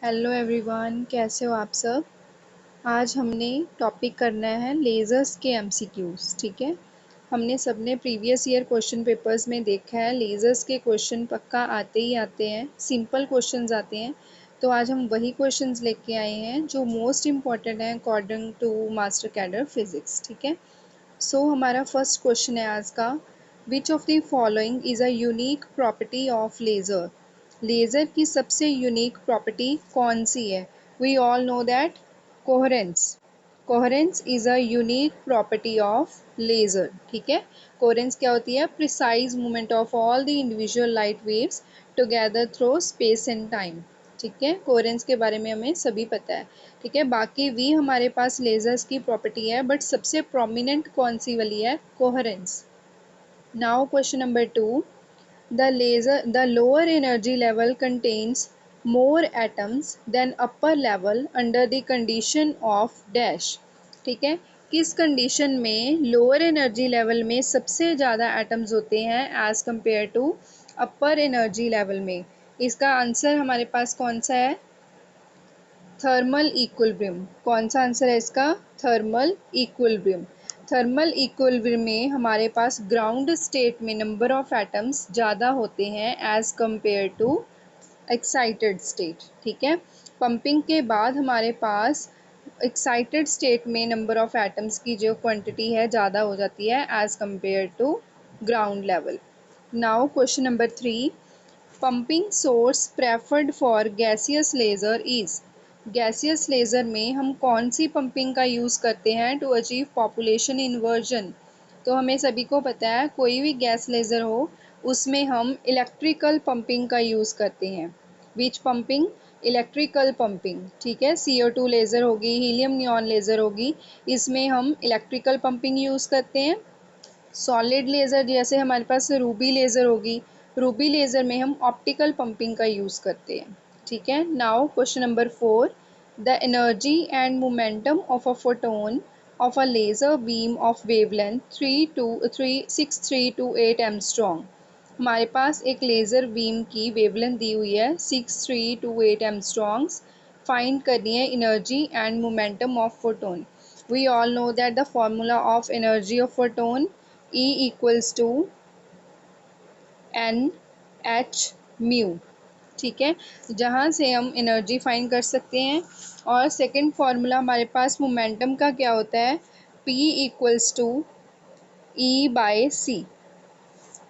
Hello everyone, कैसे हो आप सब। आज हमने टॉपिक करना है लेज़र्स के एमसीक्यूज़। ठीक है, हमने सबने प्रीवियस ईयर क्वेश्चन पेपर्स में देखा है लेज़र्स के क्वेश्चन पक्का आते ही आते हैं, सिंपल क्वेश्चंस आते हैं। तो आज हम वही क्वेश्चंस लेके आए हैं जो मोस्ट इम्पॉर्टेंट हैं according to master cadre physics. ठीक है, हमारा फर्स्ट क्वेश्चन है आज का, which of the following is a unique property of laser. Laser की सबसे यूनिक प्रॉपर्टी कौन सी है। We all know that coherence. Coherence is a unique property of laser. ठीक है, कोहेरेंस क्या होती है, precise movement of all the individual light waves together through space and time. ठीक है, कोहेरेंस के बारे में हमें सभी पता है। ठीक है, बाकी भी हमारे पास लेज़र्स की प्रॉपर्टी है, बट सबसे प्रोमिनेंट कौन सी वाली है, coherence. Now question number 2, the lower energy level contains more atoms than upper level under the condition of dash। ठीक है, किस कंडीशन में लोअर एनर्जी लेवल में सबसे ज़्यादा एटम्स होते हैं as compare to upper energy level में। इसका आंसर हमारे पास कौन सा है, थर्मल इक्विलिब्रियम। कौन सा आंसर है इसका, थर्मल इक्विलिब्रियम। थर्मल इक्विलिब्रियम में हमारे पास ग्राउंड स्टेट में नंबर ऑफ एटम्स ज़्यादा होते हैं as compare to excited state. ठीक है, पंपिंग के बाद हमारे पास एक्साइटेड स्टेट में नंबर ऑफ एटम्स की जो क्वांटिटी है ज़्यादा हो जाती है as compare to ground level. Now question number 3, pumping source preferred for gaseous laser is. Gaseous laser में हम कौन सी पंपिंग का यूज़ करते हैं टू अचीव पॉपुलेशन इन्वर्जन। तो हमें सभी को पता है कोई भी गैस लेज़र हो उसमें हम इलेक्ट्रिकल पंपिंग का यूज़ करते हैं। विच पंपिंग, इलेक्ट्रिकल पंपिंग। ठीक है, CO2 लेज़र होगी, हीलियम नियॉन लेज़र होगी, इसमें हम इलेक्ट्रिकल पंपिंग यूज़ करते हैं। सॉलिड लेज़र जैसे हमारे पास रूबी लेज़र होगी, रूबी लेज़र में हम ऑप्टिकल पंपिंग का यूज़ करते हैं। ठीक है, now question number 4, the energy and momentum of a photon of a laser beam of wavelength 6328 angstrom. हमारे पास एक लेज़र बीम की वेवलेंथ दी हुई है 6328 एमस्ट्रॉन्ग्स। फाइंड करनी है energy and momentum of photon. We all know that the formula of energy of photon E equals to n h mu. ठीक है, जहाँ से हम एनर्जी फाइंड कर सकते हैं। और सेकंड फार्मूला हमारे पास मोमेंटम का क्या होता है, P equals to E by C।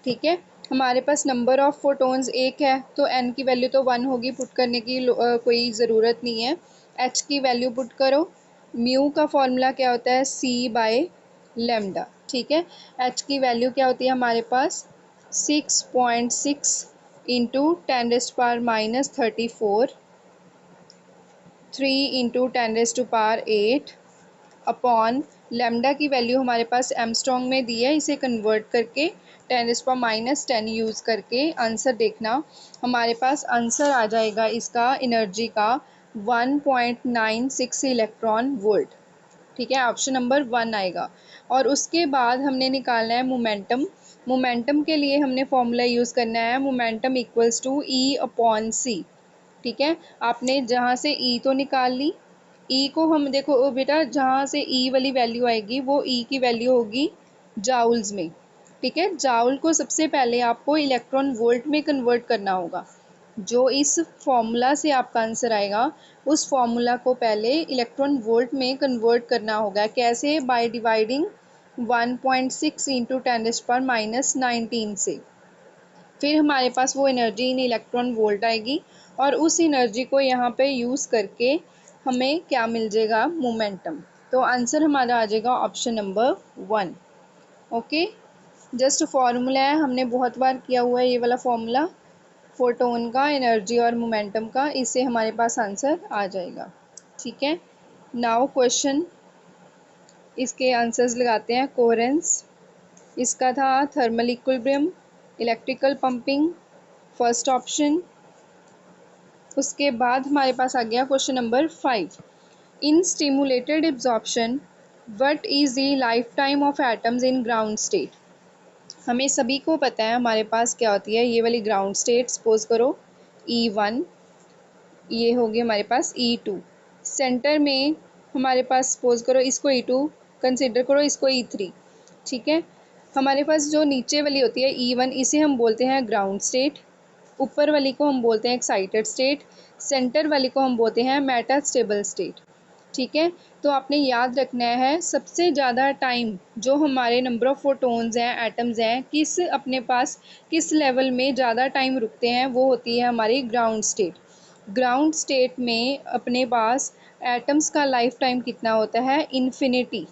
ठीक है, हमारे पास नंबर ऑफ फोटोन्स एक है तो n की वैल्यू तो 1 होगी, पुट करने की कोई ज़रूरत नहीं है। h की वैल्यू पुट करो। म्यू का फॉर्मूला क्या होता है, c बाय लेमडा। ठीक है, h की वैल्यू क्या होती है हमारे पास 6.6 इंटू 10⁻⁻34, 3 इंटू 10⁻8 अपॉन लेमडा की वैल्यू हमारे पास एमस्ट्रॉन्ग में दी है, इसे कन्वर्ट करके 10⁻⁻10 यूज़ करके आंसर देखना। हमारे पास आंसर आ जाएगा इसका एनर्जी का 1.96 इलेक्ट्रॉन वोल्ट। ठीक है, ऑप्शन नंबर 1 आएगा। और उसके बाद हमने निकालना है मोमेंटम। मोमेंटम के लिए हमने फॉर्मूला यूज़ करना है, momentum equals to E upon c. ठीक है, आपने जहाँ से ई तो निकाल ली, ई को हम देखो बेटा, जहाँ से ई वाली वैल्यू आएगी वो ई की वैल्यू होगी जाउल्स में। ठीक है, जाउल को सबसे पहले आपको इलेक्ट्रॉन वोल्ट में कन्वर्ट करना होगा। जो इस फॉर्मूला से आपका आंसर आएगा उस फॉर्मूला को पहले इलेक्ट्रॉन वोल्ट में कन्वर्ट करना होगा। कैसे, बाय डिवाइडिंग 1.6 इंटू 10⁻⁻19 से। फिर हमारे पास वो एनर्जी इन इलेक्ट्रॉन वोल्ट आएगी और उस एनर्जी को यहाँ पे यूज़ करके हमें क्या मिल जाएगा, मोमेंटम। तो आंसर हमारा आ जाएगा option number 1। Okay, just formula है, हमने बहुत बार किया हुआ है ये वाला फार्मूला फोटोन का, एनर्जी और मोमेंटम का, इससे हमारे पास आंसर आ जाएगा। ठीक है, नाउ क्वेश्चन, इसके आंसर्स लगाते हैं। कोहेरेंस इसका था thermal equilibrium, electrical pumping first option. उसके बाद हमारे पास आ गया question number 5, in stimulated absorption what is the life time of atoms in ground state. हमें सभी को पता है हमारे पास क्या होती है ये वाली ग्राउंड स्टेट। सपोज करो E1, ये हो गया हमारे पास E2। सेंटर में हमारे पास सपोज करो इसको E2 कंसिडर करो, इसको E3। ठीक है, हमारे पास जो नीचे वाली होती है E1, इसे हम बोलते हैं ग्राउंड स्टेट। ऊपर वाली को हम बोलते हैं एक्साइटेड स्टेट। सेंटर वाली को हम बोलते हैं मेटास्टेबल स्टेट। ठीक है, तो आपने याद रखना है सबसे ज़्यादा टाइम जो हमारे नंबर ऑफ फोटोन्स हैं, एटम्स हैं, किस अपने पास किस लेवल में ज़्यादा टाइम रुकते हैं, वो होती है हमारी ग्राउंड स्टेट। ग्राउंड स्टेट में अपने पास एटम्स का लाइफ टाइम कितना होता है, इन्फिनिटी।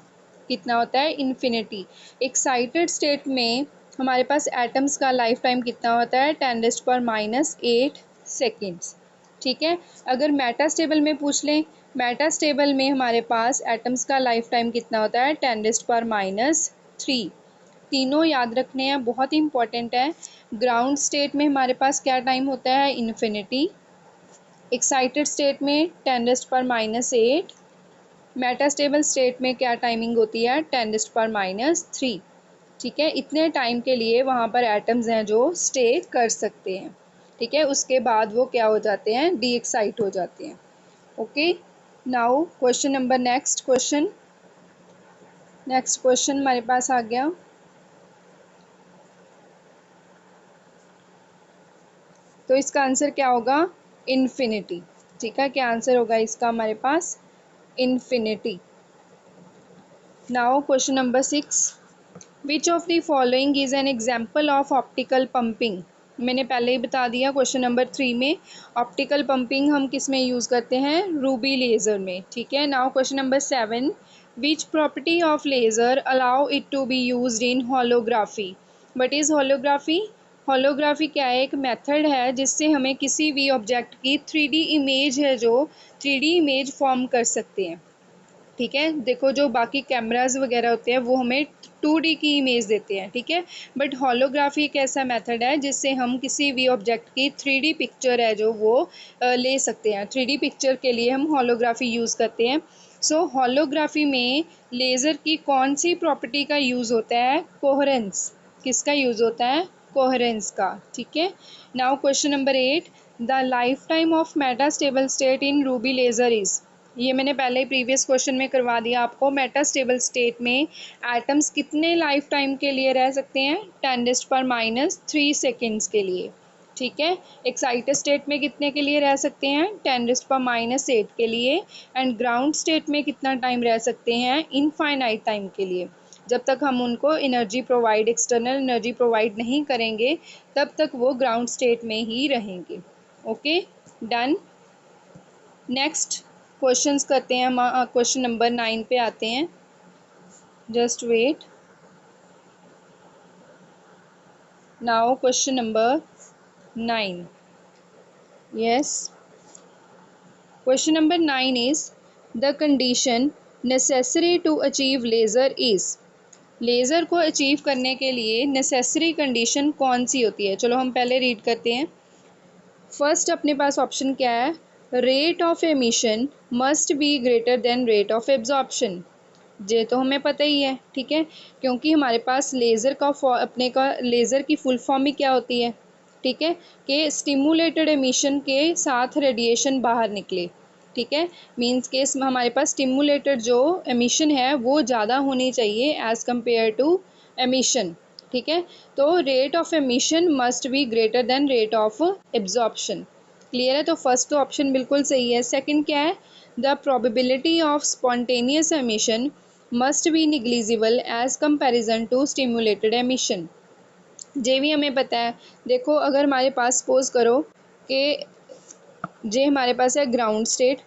कितना होता है, इन्फिनिटी। एक्साइटेड स्टेट में हमारे पास एटम्स का लाइफ टाइम कितना होता है, 10⁻⁸ सेकेंड्स। ठीक है, अगर मेटास्टेबल में पूछ लें, मेटास्टेबल में हमारे पास एटम्स का लाइफ टाइम कितना होता है, 10⁻³ तीनों याद रखने हैं, बहुत ही इंपॉर्टेंट है। ग्राउंड स्टेट में हमारे पास क्या टाइम होता है, इन्फिनिटी। एक्साइटेड स्टेट में 10⁻⁸। मेटास्टेबल स्टेट में क्या टाइमिंग होती है, 10⁻⁻3। ठीक है, इतने टाइम के लिए वहाँ पर एटम्स हैं जो स्टे कर सकते हैं। ठीक है, उसके बाद वो क्या हो जाते हैं, डी एक्साइट हो जाते हैं। Okay, now question number next question हमारे पास आ गया। तो इसका आंसर क्या होगा, इन्फिनिटी। ठीक है, क्या आंसर होगा इसका हमारे पास, infinity. Now question number 6, which of the following is an example of optical pumping. मैंने पहले ही बता दिया क्वेश्चन नंबर 3 में ऑप्टिकल पंपिंग हम किस में यूज़ करते हैं, रूबी लेज़र में। ठीक है, now question number 7, which property of laser allow it to be used in holography. What is holography. Holography क्या है, एक मेथड है जिससे हमें किसी भी ऑब्जेक्ट की 3D इमेज है जो 3D इमेज फॉर्म कर सकते हैं। ठीक है, देखो जो बाकी कैमराज वगैरह होते हैं वो हमें 2D की इमेज देते हैं। ठीक है, बट होलोग्राफी एक ऐसा मेथड है जिससे हम किसी भी ऑब्जेक्ट की 3D पिक्चर है जो वो ले सकते हैं। 3D पिक्चर के लिए हम होलोग्राफी यूज़ करते हैं। सो होलोग्राफी में लेज़र की कौन सी प्रॉपर्टी का यूज़ होता है, कोहेरेंस। किसका यूज़ होता है, कोहेरेंस का। ठीक है, now question number 8, the life time of metastable state in ruby laser is. ये मैंने पहले ही प्रीवियस क्वेश्चन में करवा दिया आपको। मेटास्टेबल स्टेट में एटम्स कितने लाइफ टाइम के लिए रह सकते हैं, 10⁻³ सेकेंड्स के लिए। ठीक है, एक्साइटेड स्टेट में कितने के लिए रह सकते हैं, 10⁻⁸ के लिए। एंड ग्राउंड स्टेट में कितना टाइम रह सकते हैं, इनफाइनाइट टाइम के लिए। जब तक हम उनको energy provide, external energy provide नहीं करेंगे तब तक वो ग्राउंड स्टेट में ही रहेंगे। Okay, done. नेक्स्ट क्वेश्चंस करते हैं हम, क्वेश्चन नंबर 9 पे आते हैं। Just wait. Now question number 9, yes, question number 9 is the condition necessary to achieve laser is. Laser को अचीव करने के लिए नेसेसरी कंडीशन कौन सी होती है, चलो हम पहले रीड करते हैं। फर्स्ट अपने पास ऑप्शन क्या है, rate of emission must be greater than rate of absorption. ये तो हमें पता ही है। ठीक है, क्योंकि हमारे पास लेज़र का अपने का लेज़र की फुल फॉर्म ही क्या होती है, ठीक है, कि स्टिमुलेटेड एमिशन के साथ रेडिएशन बाहर निकले। ठीक है, मींस के हमारे पास स्टिमुलेटेड जो एमिशन है वो ज़्यादा होनी चाहिए एज़ कम्पेयर टू एमिशन। ठीक है, तो rate of emission must be greater than rate of absorption. Clear है, तो फर्स्ट तो ऑप्शन बिल्कुल सही है। सेकंड क्या है, the probability of spontaneous emission must be negligible as comparison to stimulated emission. ये भी हमें पता है। देखो अगर हमारे पास सपोज करो कि ये हमारे पास है ग्राउंड स्टेट,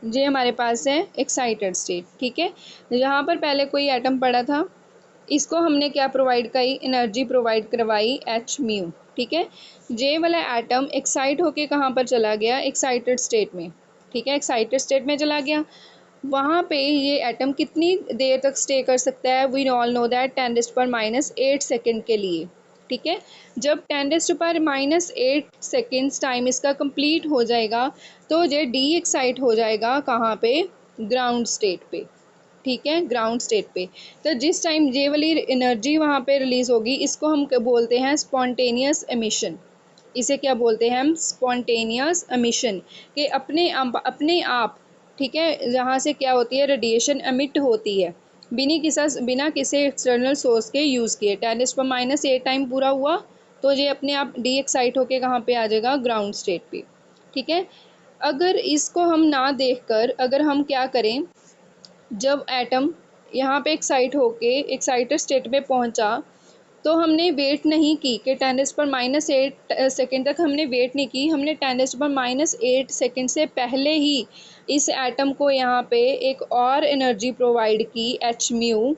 ये हमारे पास है एक्साइटेड स्टेट। ठीक है, यहाँ पर पहले कोई एटम पड़ा था, इसको हमने क्या प्रोवाइड करी, एनर्जी प्रोवाइड करवाई h μ। ठीक है, जे वाला एटम एक्साइट होके कहाँ पर चला गया, एक्साइटेड स्टेट में। ठीक है, एक्साइटेड स्टेट में चला गया, वहाँ पे ये एटम कितनी देर तक स्टे कर सकता है, we all know that 10⁻⁸ second के लिए। ठीक है, जब 10⁻⁸ सेकेंड्स टाइम इसका कंप्लीट हो जाएगा तो ये डी एक्साइट हो जाएगा कहाँ पे, ग्राउंड स्टेट पे। ठीक है, ग्राउंड स्टेट पे। तो जिस टाइम ये वाली एनर्जी वहाँ पे रिलीज होगी इसको हम बोलते हैं स्पॉन्टेनियस एमिशन। इसे क्या बोलते हैं हम, स्पॉन्टेनियस एमिशन, के अपने आप, ठीक है, जहाँ से क्या होती है, रेडिएशन एमिट होती है बिना किसी एक्सटर्नल सोर्स के यूज़ किए। 10⁻8 टाइम पूरा हुआ तो ये अपने आप डी एक्साइट होके कहाँ पे आ जाएगा, ग्राउंड स्टेट पे, ठीक है। अगर इसको हम ना देखकर अगर हम क्या करें, जब एटम यहाँ पे एक्साइटेड स्टेट में पहुँचा तो हमने वेट नहीं की कि 10⁻8 सेकेंड तक हमने वेट नहीं की, हमने 10⁻8 सेकेंड से पहले ही इस एटम को यहाँ पे एक और एनर्जी प्रोवाइड की, एच म्यू,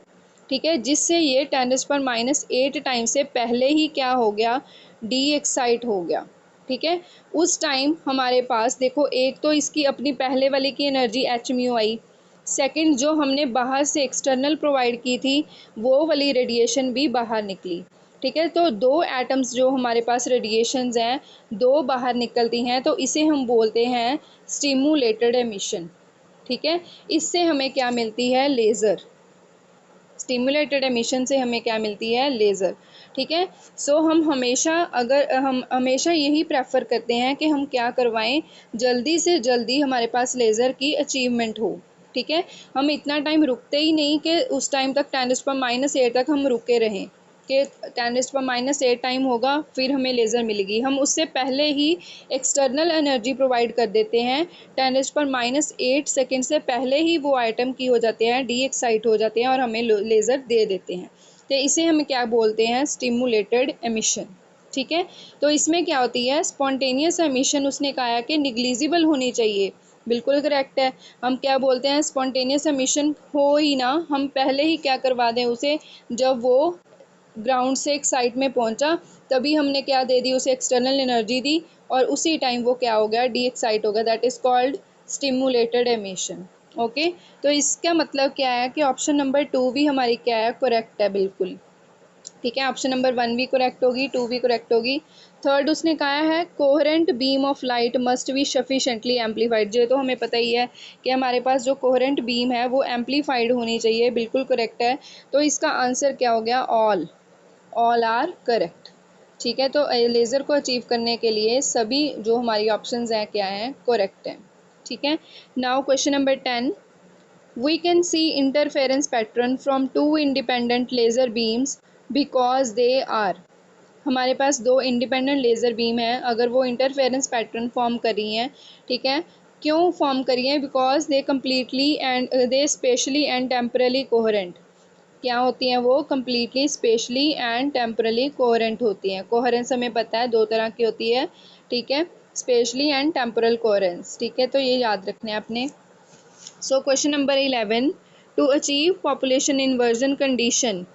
ठीक है, जिससे ये 10⁻8 टाइम से पहले ही क्या हो गया, डी एक्साइट हो गया, ठीक है। उस टाइम हमारे पास देखो, एक तो इसकी अपनी पहले वाले की एनर्जी एच म्यू आई, सेकंड जो हमने बाहर से एक्सटर्नल प्रोवाइड की थी वो वाली रेडिएशन भी बाहर निकली, ठीक है। तो दो एटम्स जो हमारे पास रेडिएशंस हैं, दो बाहर निकलती हैं, तो इसे हम बोलते हैं स्टिमुलेटेड एमिशन, ठीक है। इससे हमें क्या मिलती है, लेज़र। स्टिमुलेटेड एमिशन से हमें क्या मिलती है, लेज़र, ठीक है। सो हम हमेशा यही प्रेफर करते हैं कि हम क्या करवाएं, जल्दी से जल्दी हमारे पास लेज़र की अचीवमेंट हो, ठीक है। हम इतना टाइम रुकते ही नहीं कि उस टाइम तक 10⁻8 तक हम रुके रहें कि 10⁻8 टाइम होगा फिर हमें लेज़र मिलेगी। हम उससे पहले ही एक्सटर्नल एनर्जी प्रोवाइड कर देते हैं, 10⁻8 सेकेंड से पहले ही वो आइटम की हो जाते हैं, डी एक्साइट हो जाते हैं और हमें लेज़र दे देते हैं। तो इसे हम क्या बोलते हैं, स्टिमुलेटेड एमिशन, ठीक है। तो इसमें क्या होती है, स्पॉन्टेनियस एमिशन उसने कहा है कि निग्लिजिबल होनी चाहिए, बिल्कुल करेक्ट है। हम क्या बोलते हैं, स्पॉन्टेनियस एमिशन हो ही ना, हम पहले ही क्या करवा दें उसे, जब वो ग्राउंड से एक साइड में पहुंचा तभी हमने क्या दे दी, उसे एक्सटर्नल एनर्जी दी और उसी टाइम वो क्या हो गया, डी एक्साइट हो गया, that is called stimulated emission. Okay, तो इसका मतलब क्या है कि ऑप्शन नंबर 2 भी हमारी क्या है, करेक्ट है, बिल्कुल ठीक है। ऑप्शन नंबर 1 भी करेक्ट होगी, 2 भी करेक्ट होगी। थर्ड उसने कहा है coherent beam of light must be sufficiently amplified, जो तो हमें पता ही है कि हमारे पास जो कोहेरेंट बीम है वो एम्पलीफाइड होनी चाहिए, बिल्कुल करेक्ट है। तो इसका आंसर क्या हो गया, ऑल आर करेक्ट, ठीक है। तो लेज़र को अचीव करने के लिए सभी जो हमारी ऑप्शंस हैं क्या हैं, करेक्ट हैं, ठीक है। Now question number 10, we can see interference pattern from two independent laser beams because they are, हमारे पास दो इंडिपेंडेंट लेज़र बीम है, अगर वो इंटरफेरेंस पैटर्न फॉर्म कर रही हैं, ठीक है, क्यों फॉर्म कर रही हैं, because they completely and they specially and temporarily coherent, क्या होती हैं वो, completely specially and temporarily coherent होती हैं। कोहेरेंस हमें पता है दो तरह की होती है, ठीक है, स्पेशली एंड टेम्पोरल कोहेरेंस, ठीक है, तो ये याद रखना है आपने। So question number 11, to achieve population inversion condition,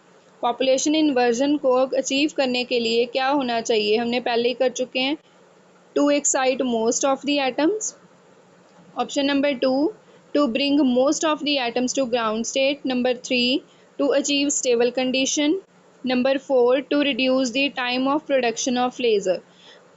population inversion को अचीव करने के लिए क्या होना चाहिए, हमने पहले ही कर चुके हैं, to excite most of the atoms, option number 2 to bring most of the atoms to ground state, number 3 to achieve stable condition, number 4 to reduce the time of production of laser.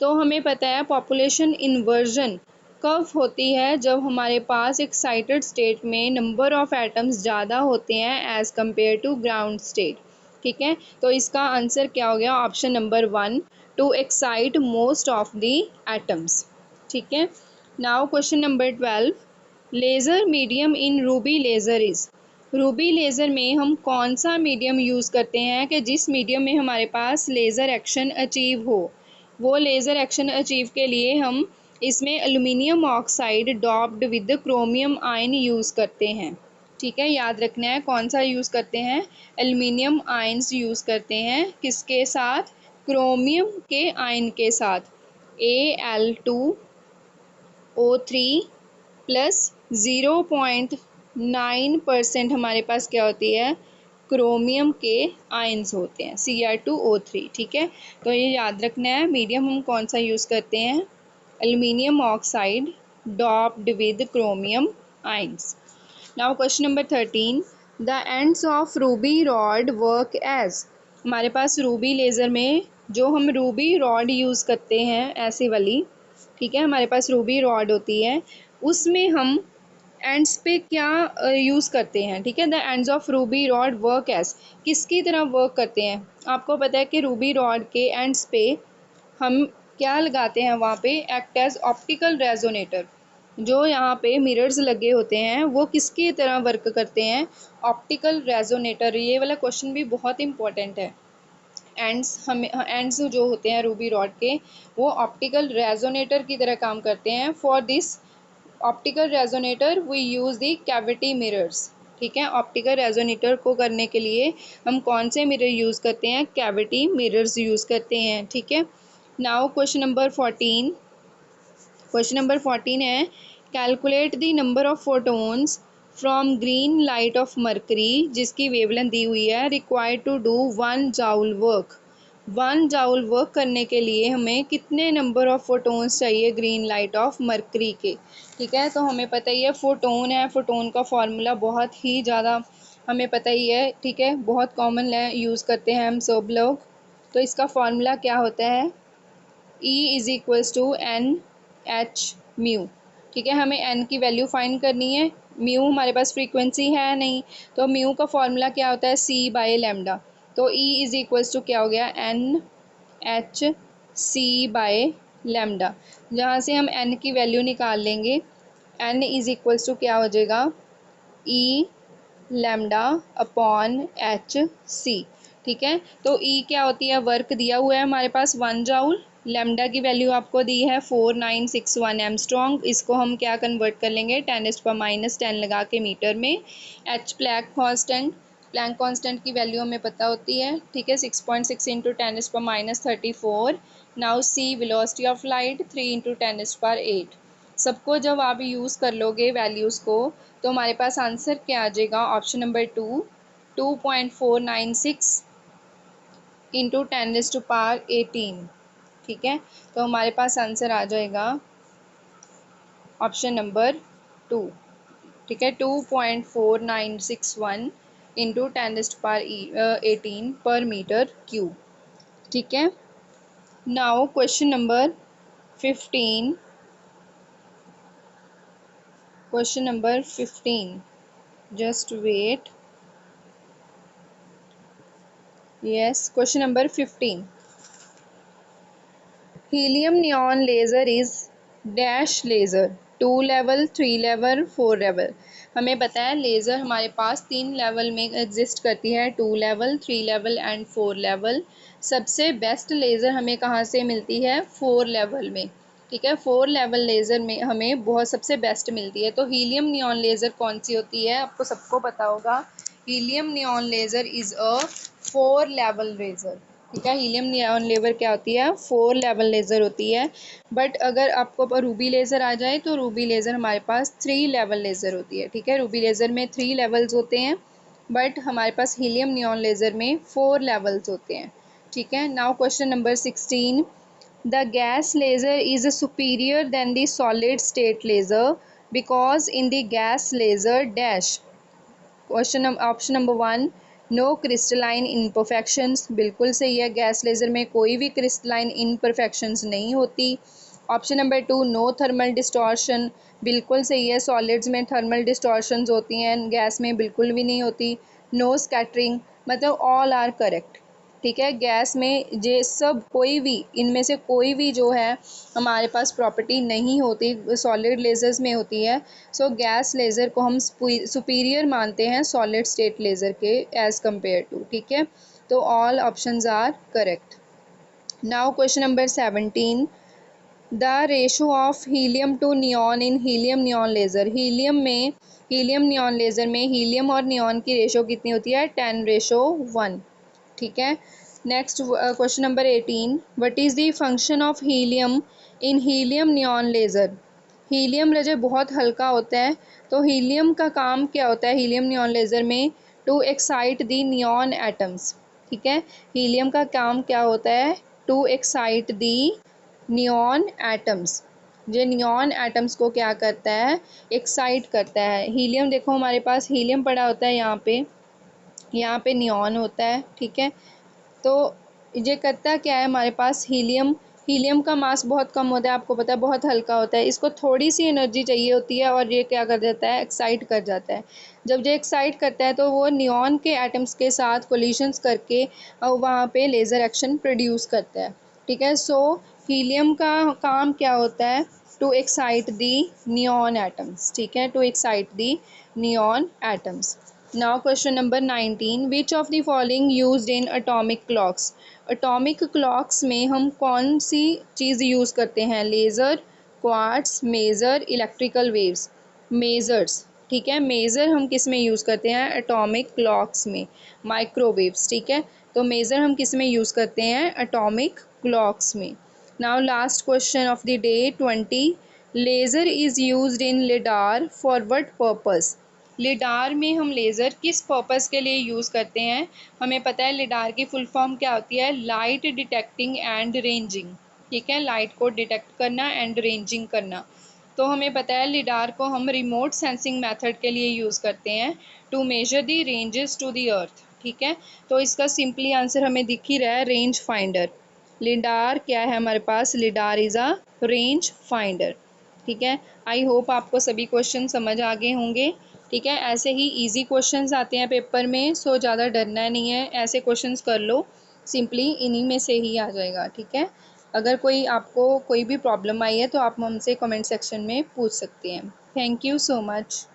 तो हमें पता है population inversion कब होती है, जब हमारे पास एक्साइटेड स्टेट में नंबर ऑफ एटम्स ज़्यादा होते हैं as compare to ground state, ठीक है। तो इसका आंसर क्या हो गया, option number 1 to excite most of the atoms, ठीक है। Now question number 12, laser medium in ruby laser is, ruby laser में हम कौन सा मीडियम यूज़ करते हैं कि जिस मीडियम में हमारे पास लेज़र एक्शन अचीव हो, वो लेज़र एक्शन अचीव के लिए हम इसमें aluminium oxide doped with chromium ion use करते हैं, ठीक है, याद रखना है कौन सा यूज़ करते हैं, एल्युमिनियम आयन्स यूज़ करते हैं, किसके साथ, क्रोमियम के आयन के साथ, Al2O3 प्लस 0.9% हमारे पास क्या होती है, क्रोमियम के आयन्स होते हैं, Cr2O3, ठीक है। तो ये याद रखना है मीडियम हम कौन सा यूज़ करते हैं, aluminium oxide doped with chromium ions. Now question number 13, the ends of ruby rod work as, हमारे पास रूबी लेज़र में जो हम रूबी रॉड यूज़ करते हैं ऐसे वाली, ठीक है, हमारे पास रूबी रॉड होती है, उसमें हम एंड्स पे क्या यूज़ करते हैं, ठीक है, the ends of ruby rod work as, किसकी तरह वर्क करते हैं, आपको पता है कि रूबी रॉड के एंड्स पे हम क्या लगाते हैं वहाँ पे, एक्ट एज ऑप्टिकल रेजोनेटर। जो यहाँ पे मिरर्स लगे होते हैं वो किसकी तरह वर्क करते हैं, ऑप्टिकल रेजोनेटर। ये वाला क्वेश्चन भी बहुत इंपॉर्टेंट है। एंड्स जो होते हैं रूबी रॉड के, वो ऑप्टिकल रेजोनेटर की तरह काम करते हैं। For this optical resonator we use the cavity mirrors. ठीक है, ऑप्टिकल रेजोनेटर को करने के लिए हम कौन से मिरर यूज़ करते हैं, कैविटी मिरर्स यूज़ करते हैं। ठीक है, now question number 14। Question number 14 है, calculate the number of photons from green light of mercury, जिसकी वेवलेंथ दी हुई है, required to do 1 joule work. 1 joule work करने के लिए हमें कितने नंबर ऑफ फोटोन्स चाहिए ग्रीन लाइट ऑफ मरकरी के। ठीक है, तो हमें पता ही है फोटोन है, फोटोन का फॉर्मूला बहुत ही ज़्यादा हमें पता ही है। ठीक है, बहुत कॉमन है, यूज़ करते हैं हम सब लोग। तो इसका फॉर्मूला क्या होता है, E is equals to n h mu. ठीक है, हमें n की वैल्यू फाइंड करनी है। म्यू हमारे पास फ्रीक्वेंसी है नहीं, तो म्यू का फॉर्मूला क्या होता है, c बाय लैम्डा। तो E इज़ इक्वल्स टू क्या हो गया, n h c by lambda. जहाँ से हम n की वैल्यू निकाल लेंगे, n इज़ इक्वल्स टू क्या हो जाएगा, E lambda upon h c. ठीक है, तो E क्या होती है, वर्क दिया हुआ है हमारे पास 1 जाउल, लैम्डा की वैल्यू आपको दी है 4961 एमस्ट्रॉन्ग। इसको हम क्या कन्वर्ट कर लेंगे, 10⁻⁻10 लगा के मीटर में। H Planck constant, Planck constant की वैल्यू हमें पता होती है। ठीक है, 6.6 into 10⁻34। Now C velocity of light 3 into 10⁸8। सबको जब आप यूज़ कर लोगे वैल्यूज़ को, तो हमारे पास आंसर क्या आ जाएगा, ऑप्शन नंबर 2.496 इंटू 10⁻18। ठीक है, तो हमारे पास आंसर आ जाएगा ऑप्शन नंबर 2। ठीक है, 2.4961 इंटू 10⁻18 पर मीटर क्यूब। ठीक है, now question number 15। Question number 15, just wait. Yes, question number 15. Helium neon laser is dash laser, 2 level, 3 level, 4 level। हमें पता है लेज़र हमारे पास 3 लेवल में एग्जिस्ट करती है, 2 लेवल, 3 लेवल एंड 4 लेवल। सबसे बेस्ट लेज़र हमें कहाँ से मिलती है, 4 लेवल में। ठीक है, 4 लेवल लेज़र में हमें बहुत सबसे बेस्ट मिलती है। तो हीलियम नियॉन लेज़र कौन सी होती है, आपको सबको पता होगा। Helium neon laser is a 4 level laser. ठीक है, हीलियम नियॉन लेज़र क्या होती है, 4 लेवल लेज़र होती है। बट अगर आपको रूबी लेज़र आ जाए, तो रूबी लेज़र हमारे पास 3 लेवल लेज़र होती है। ठीक है, रूबी लेज़र में 3 लेवल्स होते हैं, बट हमारे पास हीलियम नियॉन लेज़र में 4 लेवल्स होते हैं। ठीक है, now question number 16। The gas laser is superior than the solid state laser because in the gas laser dash। Question option number 1, no crystalline imperfections, बिल्कुल सही है, गैस लेज़र में कोई भी क्रिस्टलाइन इम्परफेक्शंस नहीं होती। Option number 2, no thermal distortion, बिल्कुल सही है, सॉलिड्स में थर्मल डिस्टॉर्शंस होती हैं, गैस में बिल्कुल भी नहीं होती। नो स्कैटरिंग, मतलब ऑल आर करेक्ट। ठीक है, गैस में ये सब कोई भी, इनमें से कोई भी जो है हमारे पास प्रॉपर्टी नहीं होती, सॉलिड लेज़र्स में होती है। सो गैस लेज़र को हम सुपीरियर मानते हैं सॉलिड स्टेट लेज़र के एज़ कम्पेयर टू। ठीक है, तो all options are correct. Now question number 17। The ratio of helium to neon in helium neon laser. Helium neon laser में हीलियम और नियॉन की रेशो कितनी होती है, 10:1। ठीक है, next question number 18। What is the function of helium in helium neon laser. Helium रजे बहुत हल्का होता है, तो हीलियम का काम क्या होता है हीलियम नियॉन लेज़र में, to excite the neon atoms. ठीक है, हीलियम का काम क्या होता है, to excite the neon atoms. जो नियॉन एटम्स को क्या करता है, एक्साइट करता है। हीलियम देखो हमारे पास हीलियम पड़ा होता है यहाँ पे नियॉन होता है। ठीक है, तो ये करता क्या है, हमारे पास हीलियम का मास बहुत कम होता है, आपको पता है बहुत हल्का होता है, इसको थोड़ी सी एनर्जी चाहिए होती है और ये क्या कर देता है, एक्साइट कर जाता है। जब ये एक्साइट करता है तो वो नियॉन के एटम्स के साथ कोलिशंस करके वहाँ पे लेज़र एक्शन प्रोड्यूस करता है। ठीक है, सो हीलियम का काम क्या होता है? To excite the neon atoms, ठीक है, to excite the neon atoms. Now question number 19, which of the following used in atomic clocks? Atomic clocks में हम कौन सी चीज़ यूज़ करते हैं? Laser, quartz, maser, electrical waves. Masers, ठीक है, मेज़र हम किस में यूज़ करते हैं? एटॉमिक क्लॉक्स में। माइक्रोवेव्स, ठीक है, तो मेज़र हम किस में यूज़ करते हैं? एटॉमिक क्लॉक्स में। Now last question of the day 20, laser is used in lidar for what purpose? Lidar में हम लेज़र किस पर्पस के लिए यूज़ करते हैं? हमें पता है लिडार की फुल फॉर्म क्या होती है? लाइट डिटेक्टिंग एंड रेंजिंग, ठीक है, लाइट को डिटेक्ट करना एंड रेंजिंग करना। तो हमें पता है लिडार को हम रिमोट सेंसिंग मेथड के लिए यूज़ करते हैं to measure the ranges to the earth, ठीक है। तो इसका सिंपली आंसर हमें दिख ही रहा है, रेंज फाइंडर। लिडार क्या है हमारे पास? Lidar is a range finder, ठीक है। आई होप आपको सभी क्वेश्चन समझ आ गए होंगे, ठीक है। ऐसे ही इजी क्वेश्चंस आते हैं पेपर में, सो ज़्यादा डरना नहीं है, ऐसे क्वेश्चंस कर लो, सिंपली इन्हीं में से ही आ जाएगा, ठीक है। अगर कोई आपको कोई भी प्रॉब्लम आई है तो आप हमसे कमेंट सेक्शन में पूछ सकते हैं। Thank you so much.